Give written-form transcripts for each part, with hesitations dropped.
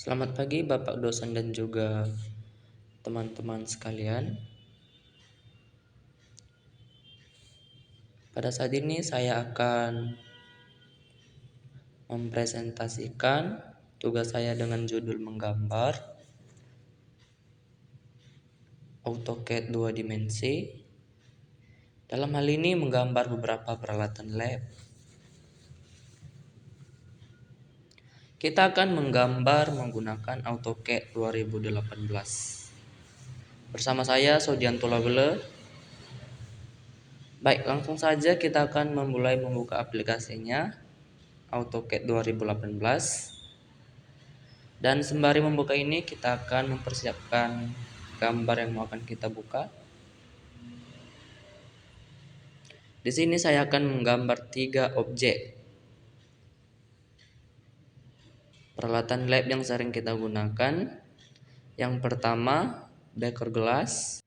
Selamat pagi Bapak dosen dan juga teman-teman sekalian. Pada saat ini saya akan mempresentasikan tugas saya dengan judul menggambar AutoCAD 2 dimensi. Dalam hal ini menggambar beberapa peralatan lab. Kita akan menggambar menggunakan AutoCAD 2018. Bersama saya Sodianto Labele. Baik, langsung saja kita akan memulai membuka aplikasinya AutoCAD 2018. Dan sembari membuka ini kita akan mempersiapkan gambar yang mau akan kita buka. Di sini saya akan menggambar 3 objek peralatan lab yang sering kita gunakan. Yang pertama beker gelas,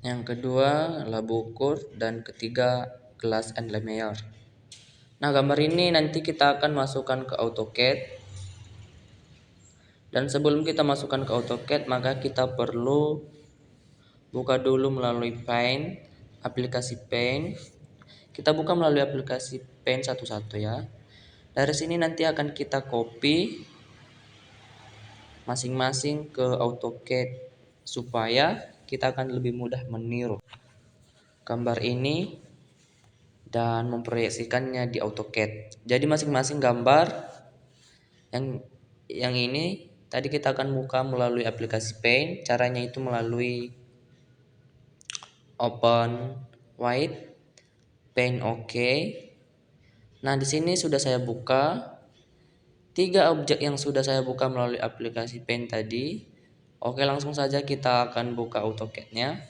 yang kedua labu ukur, dan ketiga gelas and layer. Nah, gambar ini nanti kita akan masukkan ke AutoCAD. Dan sebelum kita masukkan ke AutoCAD, maka kita perlu buka dulu melalui Paint, aplikasi Paint. Kita buka melalui aplikasi Paint satu-satu ya. Dari sini nanti akan kita copy masing-masing ke AutoCAD supaya kita akan lebih mudah meniru gambar ini dan memproyeksikannya di AutoCAD. Jadi masing-masing gambar yang ini tadi kita akan buka melalui aplikasi Paint. Caranya itu melalui Open, White, Paint OK. Nah, di sini sudah saya buka 3 objek yang sudah saya buka melalui aplikasi Paint tadi. Oke, langsung saja kita akan buka AutoCAD-nya.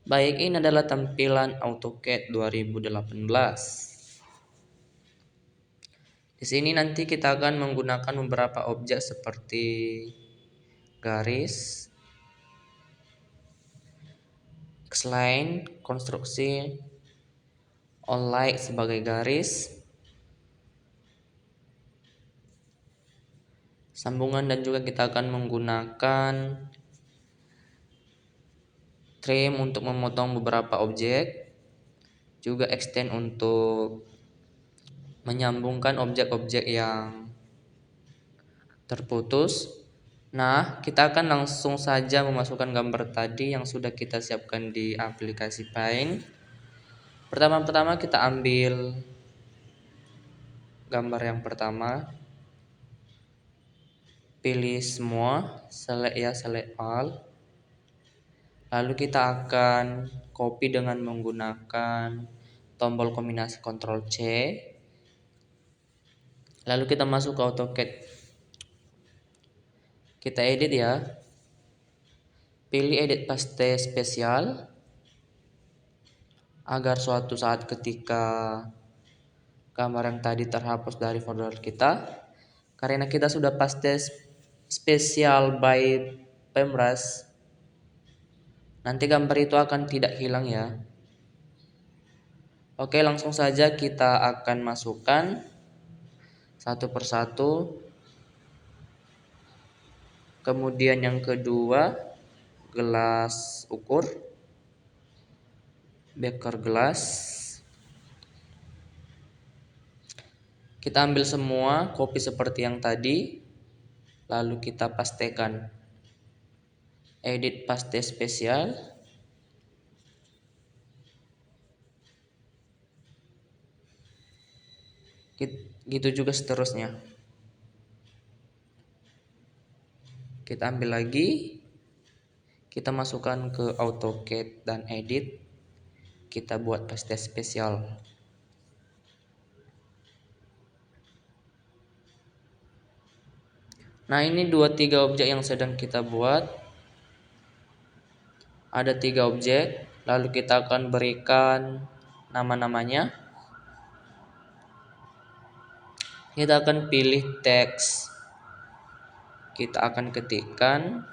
Baik, ini adalah tampilan AutoCAD 2018. Di sini nanti kita akan menggunakan beberapa objek seperti garis, X-line, konstruksi, all-light sebagai garis, sambungan, dan juga kita akan menggunakan trim untuk memotong beberapa objek, juga extend untuk menyambungkan objek-objek yang terputus. Nah, kita akan langsung saja memasukkan gambar tadi yang sudah kita siapkan di aplikasi Paint. Pertama-tama kita ambil gambar yang pertama, pilih semua, select all. Lalu kita akan copy dengan menggunakan tombol kombinasi Ctrl C. Lalu kita masuk ke AutoCAD. Kita edit ya. Pilih edit paste spesial agar suatu saat ketika gambar yang tadi terhapus dari folder kita, karena kita sudah paste spesial by Paintbrush, nanti gambar itu akan tidak hilang ya. Oke, langsung saja kita akan masukkan satu persatu. Kemudian yang kedua, gelas ukur, beker gelas. Kita ambil semua, copy seperti yang tadi, lalu kita pastekan. Edit paste spesial. Gitu juga seterusnya. Kita ambil lagi, kita masukkan ke AutoCAD dan edit. Kita buat paste spesial. Nah, ini 2-3 objek yang sedang kita buat. Ada 3 objek, lalu kita akan berikan nama-namanya. Kita akan pilih teks. Kita akan ketikkan.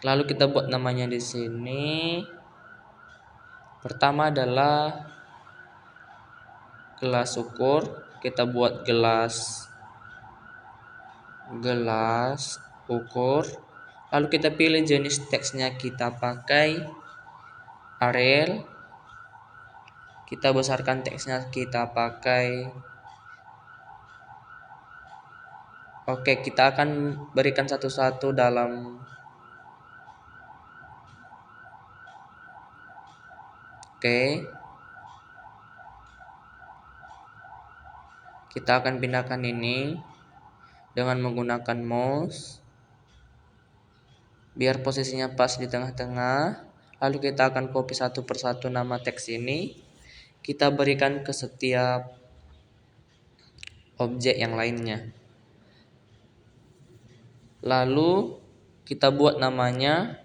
Lalu kita buat namanya di sini. Pertama adalah gelas ukur. kita buat gelas ukur, lalu kita pilih jenis teksnya, kita pakai Arial, kita besarkan teksnya, kita pakai Oke, kita akan berikan satu-satu dalam kita akan pindahkan ini dengan menggunakan mouse biar posisinya pas di tengah-tengah. Lalu kita akan copy satu persatu nama teks ini, kita berikan ke setiap objek yang lainnya. Lalu kita buat namanya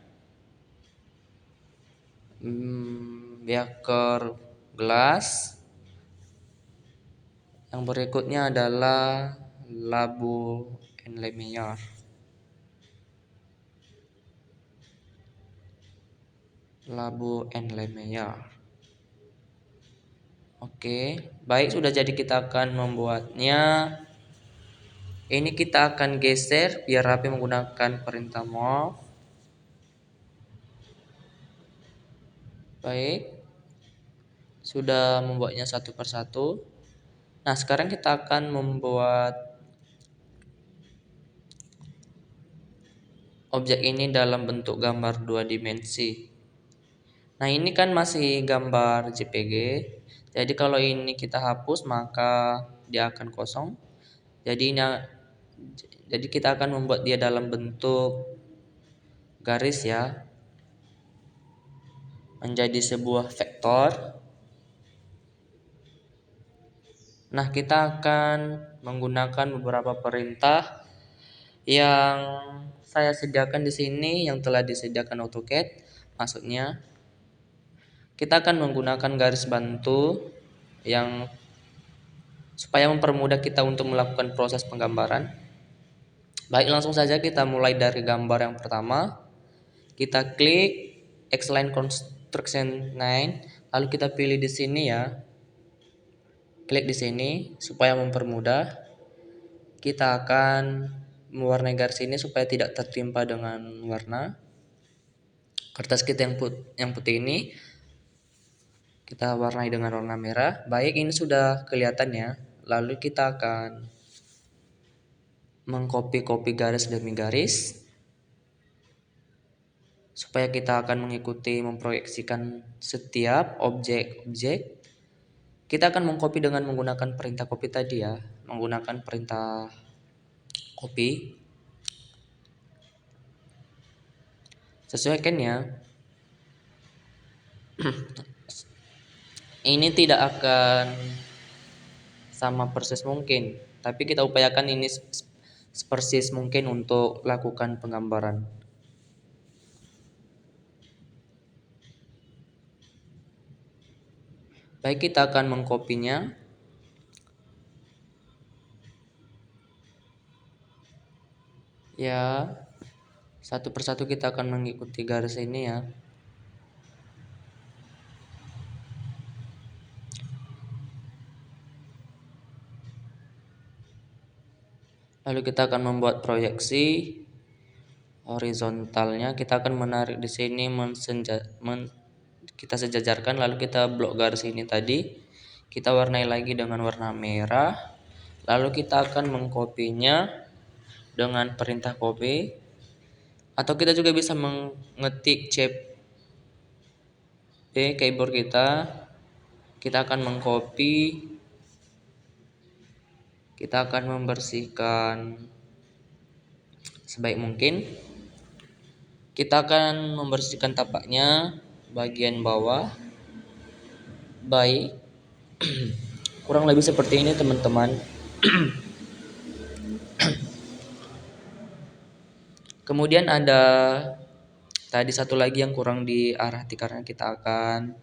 beaker glass. Yang berikutnya adalah Labu and Lemeyer. Labu and Lemeyer. Oke, baik, sudah jadi, kita akan membuatnya. Ini kita akan geser biar rapi menggunakan perintah move. Baik, sudah membuatnya satu persatu. Nah, sekarang kita akan membuat objek ini dalam bentuk gambar 2 dimensi. Nah, ini kan masih gambar JPG. Jadi kalau ini kita hapus maka dia akan kosong. Jadi kita akan membuat dia dalam bentuk garis ya, menjadi sebuah vektor. Nah, kita akan menggunakan beberapa perintah yang saya sediakan di sini, yang telah disediakan AutoCAD. Maksudnya, kita akan menggunakan garis bantu yang supaya mempermudah kita untuk melakukan proses penggambaran. Baik, langsung saja kita mulai dari gambar yang pertama. Kita klik X-Line Construction 9, lalu kita pilih di sini ya. Klik di sini supaya mempermudah. Kita akan mewarnai garis ini supaya tidak tertimpa dengan warna. Kertas kita yang putih ini kita warnai dengan warna merah. Baik, ini sudah kelihatan ya. Lalu kita akan mengcopy garis demi garis supaya kita akan mengikuti memproyeksikan setiap objek-objek. Kita akan mengcopy dengan menggunakan perintah copy tadi ya, menggunakan perintah copy. Sesuaikan ya. Ini tidak akan sama persis mungkin, tapi kita upayakan ini sepersis mungkin untuk lakukan penggambaran. Baik, kita akan mengkopinya. Ya, satu persatu kita akan mengikuti garis ini ya. Lalu kita akan membuat proyeksi horizontalnya. Kita akan menarik di sini, kita sejajarkan, lalu kita blok garis ini tadi. Kita warnai lagi dengan warna merah. Lalu kita akan mengkopinya dengan perintah copy. Atau kita juga bisa mengetik CP keyboard kita. Kita akan mengcopy. Kita akan membersihkan sebaik mungkin. Kita akan membersihkan tapaknya bagian bawah. Baik. Kurang lebih seperti ini teman-teman. Kemudian ada tadi satu lagi yang kurang diarahkan, karena kita akan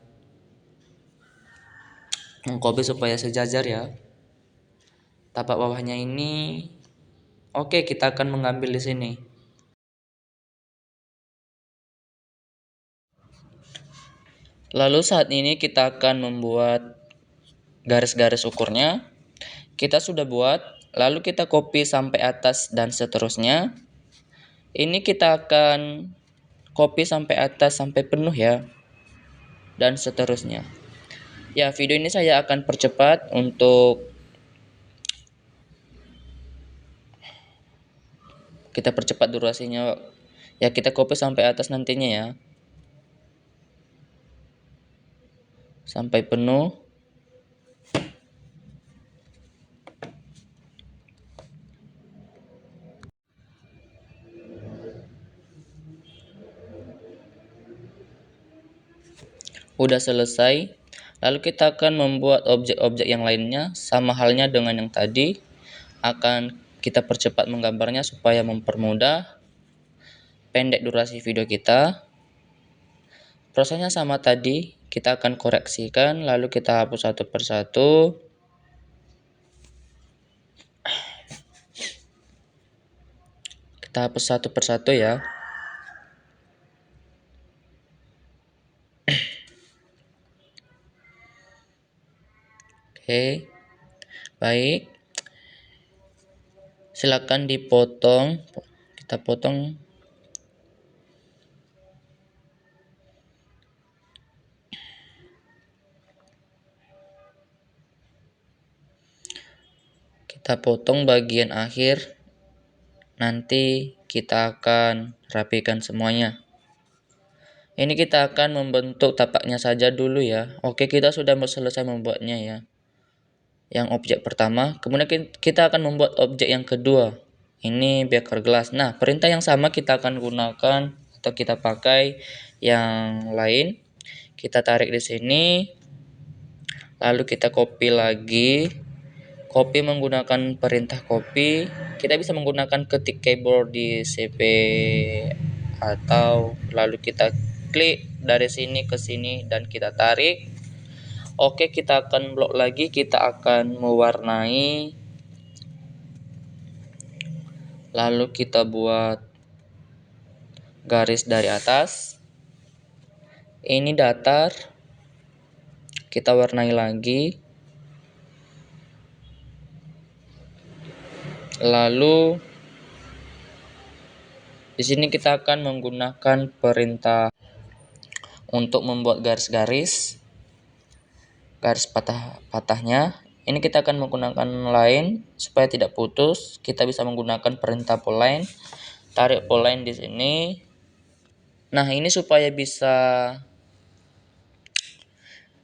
mengcopy supaya sejajar ya. Tapak bawahnya ini oke, kita akan mengambil di sini. Lalu saat ini kita akan membuat garis-garis ukurnya. kita sudah buat, lalu kita copy sampai atas dan seterusnya. Ini kita akan copy sampai atas sampai penuh ya, dan seterusnya. Ya, video ini saya akan percepat untuk kita percepat durasinya. Ya, kita copy sampai atas nantinya ya, sampai penuh. Udah selesai. Lalu kita akan membuat objek-objek yang lainnya, sama halnya dengan yang tadi. Akan kita percepat menggambarnya supaya mempermudah, pendek durasi video kita. Prosesnya sama tadi, kita akan koreksikan, lalu kita hapus satu persatu. Kita hapus satu persatu ya. Oke, baik. Silakan dipotong. Kita potong. Kita potong bagian akhir. Nanti kita akan rapikan semuanya. Ini kita akan membentuk tapaknya saja dulu ya. Oke, kita sudah selesai membuatnya ya. Yang objek pertama, kemudian kita akan membuat objek yang kedua. Ini beaker glass. Nah, perintah yang sama kita akan gunakan atau kita pakai yang lain. Kita tarik di sini. Lalu kita copy lagi. Copy menggunakan perintah copy. Kita bisa menggunakan ketik keyboard di CP atau lalu kita klik dari sini ke sini dan kita tarik. Oke, kita akan blok lagi, kita akan mewarnai. Lalu kita buat garis dari atas. Ini datar. Kita warnai lagi. Lalu di sini kita akan menggunakan perintah untuk membuat garis-garis patahnya. Ini kita akan menggunakan line supaya tidak putus. Kita bisa menggunakan perintah poline. Tarik poline di sini. Nah, ini supaya bisa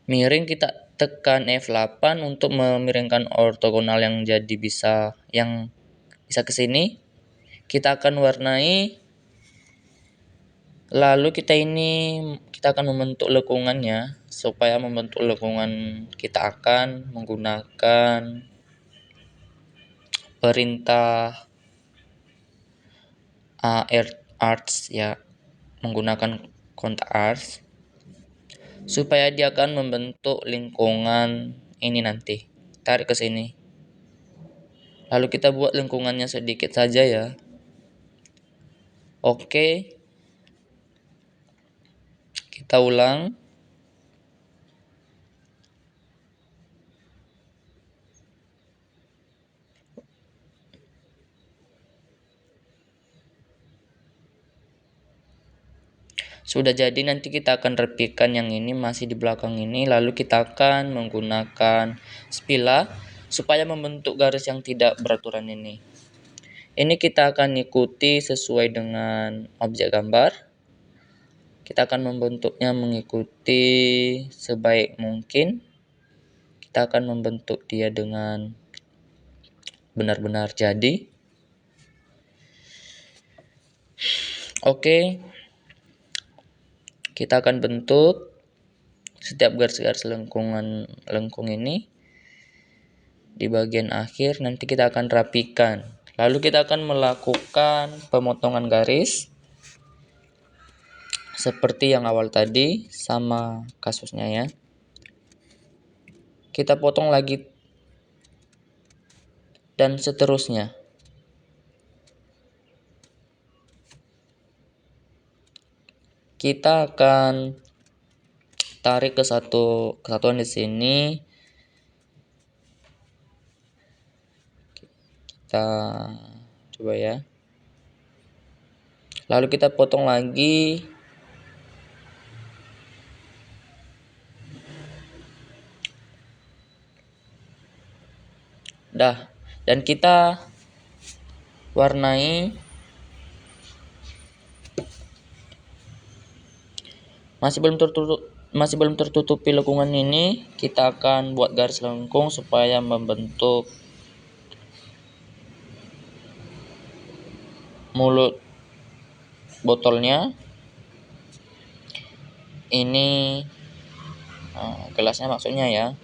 miring, kita tekan F8 untuk memiringkan ortogonal yang bisa ke sini. Kita akan warnai. Lalu kita akan membentuk lekungannya. Supaya membentuk lekungan kita akan menggunakan perintah arts ya, menggunakan kontak arts supaya dia akan membentuk lingkungan ini nanti. Tarik ke sini. Lalu kita buat lingkungannya sedikit saja ya. Oke. Kita ulang. Sudah jadi, nanti kita akan repikan yang ini masih di belakang ini. Lalu kita akan menggunakan spila supaya membentuk garis yang tidak beraturan ini. Ini kita akan ikuti sesuai dengan objek gambar. Kita akan membentuknya mengikuti sebaik mungkin. Kita akan membentuk dia dengan benar-benar jadi. Oke. Kita akan bentuk setiap garis-garis lengkung ini di bagian akhir. Nanti kita akan rapikan. Lalu kita akan melakukan pemotongan garis seperti yang awal tadi, sama kasusnya ya. Kita potong lagi dan seterusnya. Kita akan tarik ke kesatuan di sini. Kita coba ya. Lalu kita potong lagi. Dah. Dan kita warnai. Masih belum tertutupi lengkungan ini, kita akan buat garis lengkung supaya membentuk mulut botolnya. Ini gelasnya maksudnya ya.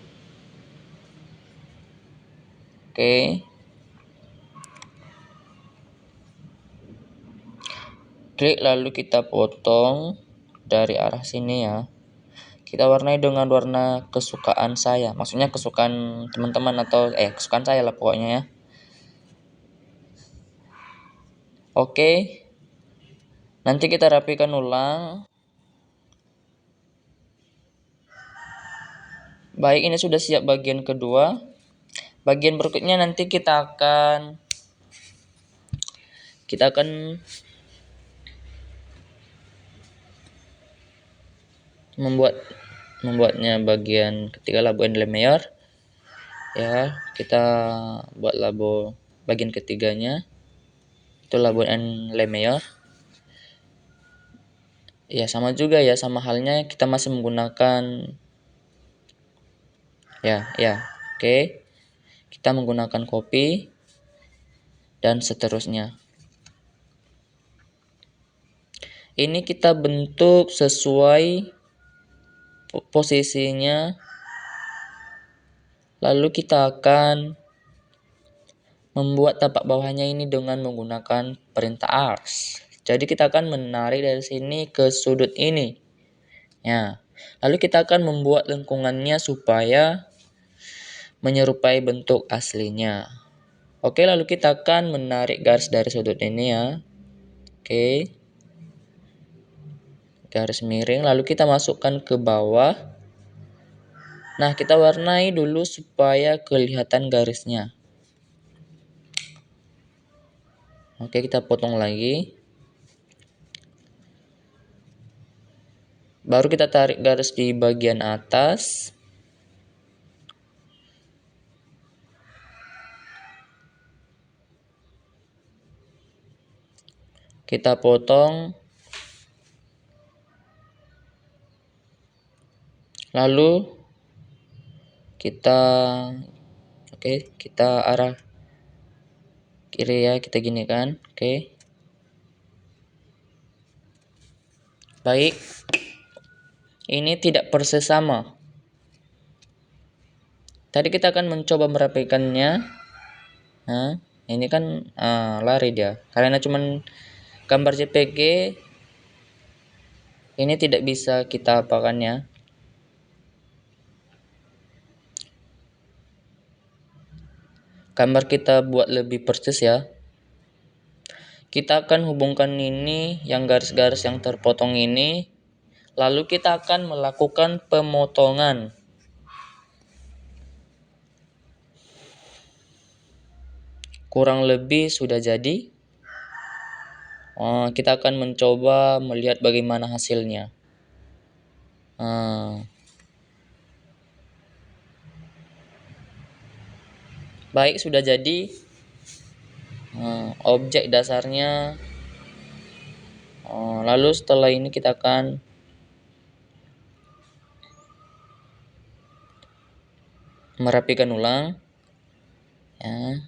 Oke. Klik lalu kita potong dari arah sini ya. Kita warnai dengan warna kesukaan saya, maksudnya kesukaan teman-teman atau kesukaan saya lah pokoknya ya. Oke. Nanti kita rapikan ulang. Baik, ini sudah siap bagian kedua. Bagian berikutnya nanti kita akan membuatnya bagian ketiga, labuan Lemayor. Ya, kita buat labo bagian ketiganya. Itu labuan Lemayor. Ya, sama juga ya, sama halnya kita masih menggunakan Oke. Kita menggunakan kopi dan seterusnya. Ini kita bentuk sesuai posisinya. Lalu kita akan membuat tapak bawahnya ini dengan menggunakan perintah ars. Jadi kita akan menarik dari sini ke sudut ini. Ya. Lalu kita akan membuat lengkungannya supaya menyerupai bentuk aslinya. Oke, lalu kita akan menarik garis dari sudut ini ya. Oke. Garis miring, lalu kita masukkan ke bawah. Nah, kita warnai dulu supaya kelihatan garisnya. Oke, kita potong lagi. Baru kita tarik garis di bagian atas. Kita potong. Lalu kita arah kiri ya, kita gini kan. Oke. Baik. Ini tidak persis sama. Tadi kita akan mencoba merapikannya. Nah, ini kan lari dia. Karena cuman gambar JPG, ini tidak bisa kita apakan ya. Gambar kita buat lebih persis ya. Kita akan hubungkan ini, yang garis-garis yang terpotong ini. Lalu kita akan melakukan pemotongan. Kurang lebih sudah jadi. Kita akan mencoba melihat bagaimana hasilnya. Baik, sudah jadi. Objek dasarnya. Lalu setelah ini kita akan merapikan ulang. Ya,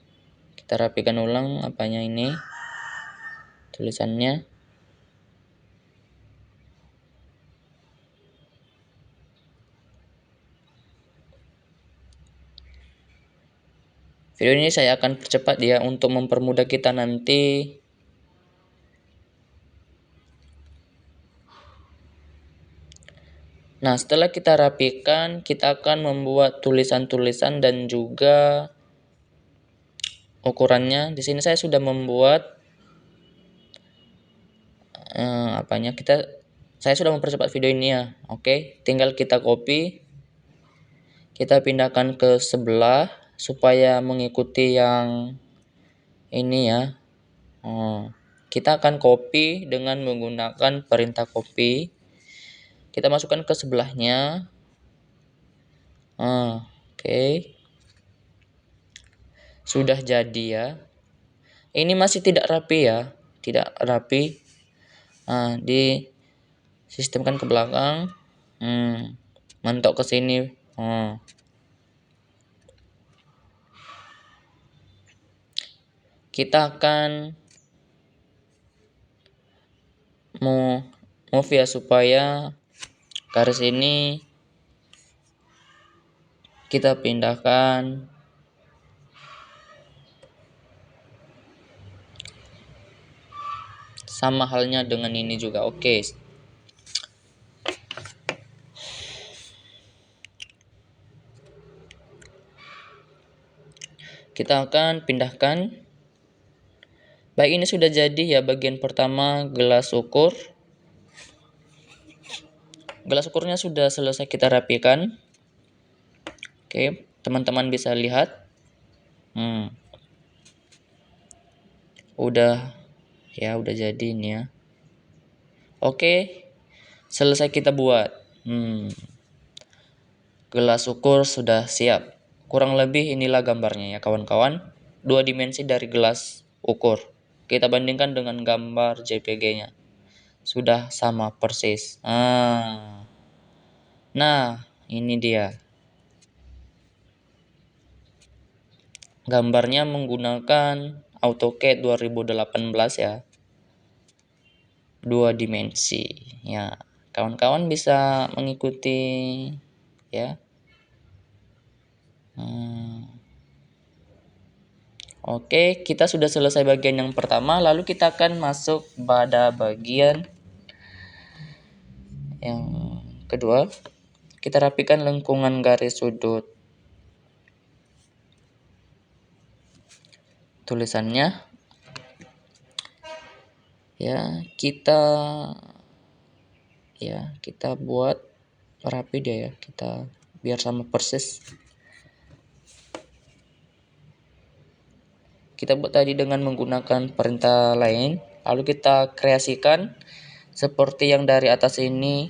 kita rapikan ulang apanya ini, tulisannya. Video ini saya akan percepat ya untuk mempermudah kita nanti. Nah, setelah kita rapikan, kita akan membuat tulisan-tulisan dan juga ukurannya. Di sini saya sudah membuat saya sudah mempercepat video ini ya. Oke, tinggal kita copy. Kita pindahkan ke sebelah supaya mengikuti yang ini ya. Kita akan copy dengan menggunakan perintah copy. Kita masukkan ke sebelahnya. Oke. Sudah jadi ya. Ini masih tidak rapi ya. Tidak rapi. Di sistemkan ke belakang. Mentok ke sini. Kita akan move ya, supaya garis ini kita pindahkan sama halnya dengan ini juga. Oke. Kita akan pindahkan. Baik, ini sudah jadi ya bagian pertama gelas ukur. Gelas ukurnya sudah selesai kita rapikan. Oke, teman-teman bisa lihat. Udah jadi ini ya. Oke, selesai kita buat. Gelas ukur sudah siap. Kurang lebih inilah gambarnya ya kawan-kawan. 2 dimensi dari gelas ukur. Kita bandingkan dengan gambar JPG-nya. Sudah sama persis. Nah, ini dia. Gambarnya menggunakan AutoCAD 2018 ya. 2 dimensi. Ya, kawan-kawan bisa mengikuti ya. Oke, kita sudah selesai bagian yang pertama, lalu kita akan masuk pada bagian yang kedua. Kita rapikan lengkungan garis sudut tulisannya. Ya, kita buat rapi deh ya, kita biar sama persis. Kita buat tadi dengan menggunakan perintah lain, lalu kita kreasikan seperti yang dari atas ini.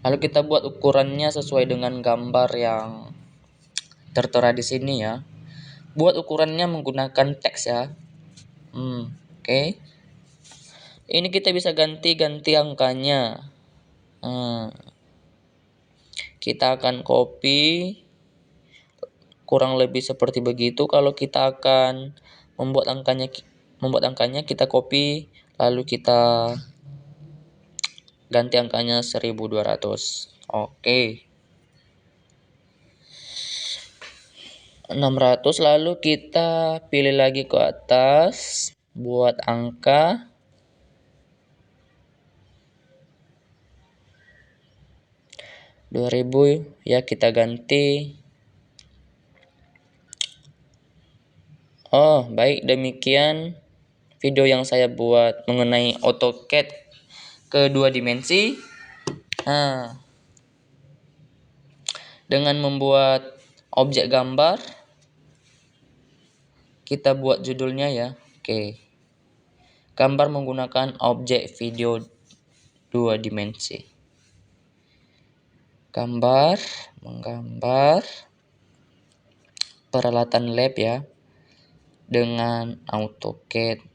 Lalu kita buat ukurannya sesuai dengan gambar yang tertera di sini ya. Buat ukurannya menggunakan teks ya. Oke. Ini kita bisa ganti angkanya. Kita akan copy kurang lebih seperti begitu. Kalau kita akan membuat angkanya kita copy, lalu kita ganti angkanya 1200. Oke. 600, lalu kita pilih lagi ke atas buat angka. $2000 ya, kita ganti. Baik, demikian video yang saya buat mengenai AutoCAD ke 2 dimensi. Dengan membuat objek gambar, kita buat judulnya ya. Oke. Gambar menggunakan objek video 2 dimensi. Menggambar peralatan lab ya dengan AutoCAD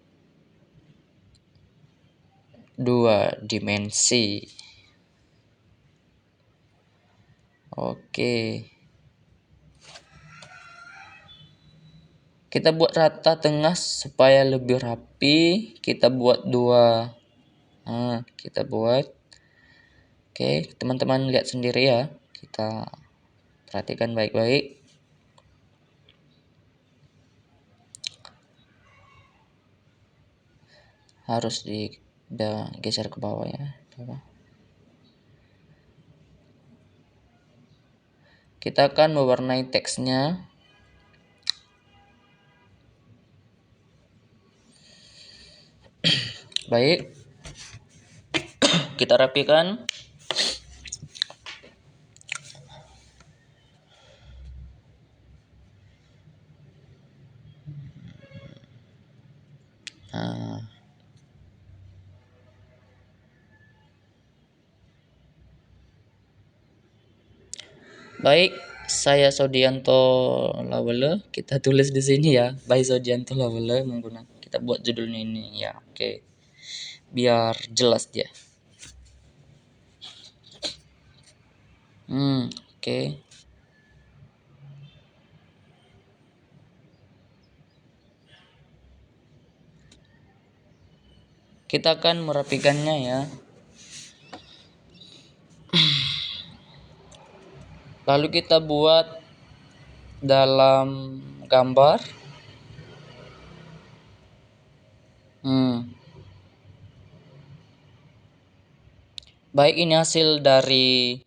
2 dimensi. Oke. Kita buat rata tengah supaya lebih rapi. Kita buat 2. Kita buat. Oke, teman-teman lihat sendiri ya. Kita perhatikan baik-baik. Harus digeser ke bawah ya. Kita akan mewarnai teksnya. Baik. Kita rapikan. Nah, baik, saya Sodianto Lawele. Kita tulis di sini ya, by Sodianto Lawele menggunakan. Kita buat judulnya ini ya, oke. Biar jelas dia. Oke. Kita akan merapikannya ya. Lalu kita buat dalam gambar. Baik, ini hasil dari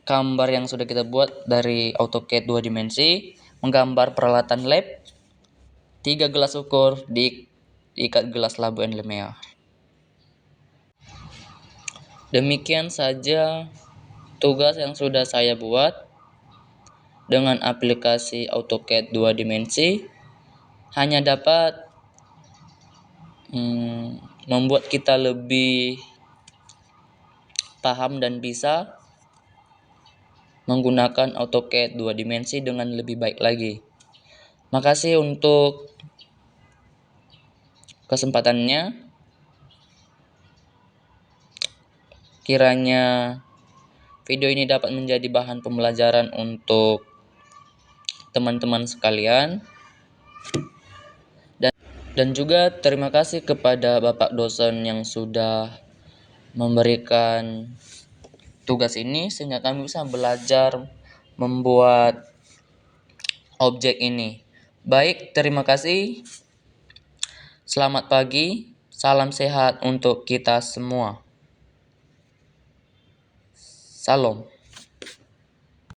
gambar yang sudah kita buat dari AutoCAD 2 dimensi, menggambar peralatan lab, 3 gelas ukur diikat gelas labu Enlemea. Demikian saja tugas yang sudah saya buat dengan aplikasi AutoCAD 2 dimensi, hanya dapat membuat kita lebih paham dan bisa menggunakan AutoCAD 2 dimensi dengan lebih baik lagi. Makasih untuk kesempatannya. Kiranya video ini dapat menjadi bahan pembelajaran untuk teman-teman sekalian. Dan juga terima kasih kepada Bapak dosen yang sudah memberikan tugas ini sehingga kami bisa belajar membuat objek ini. Baik, terima kasih. Selamat pagi. Salam sehat untuk kita semua. Salam.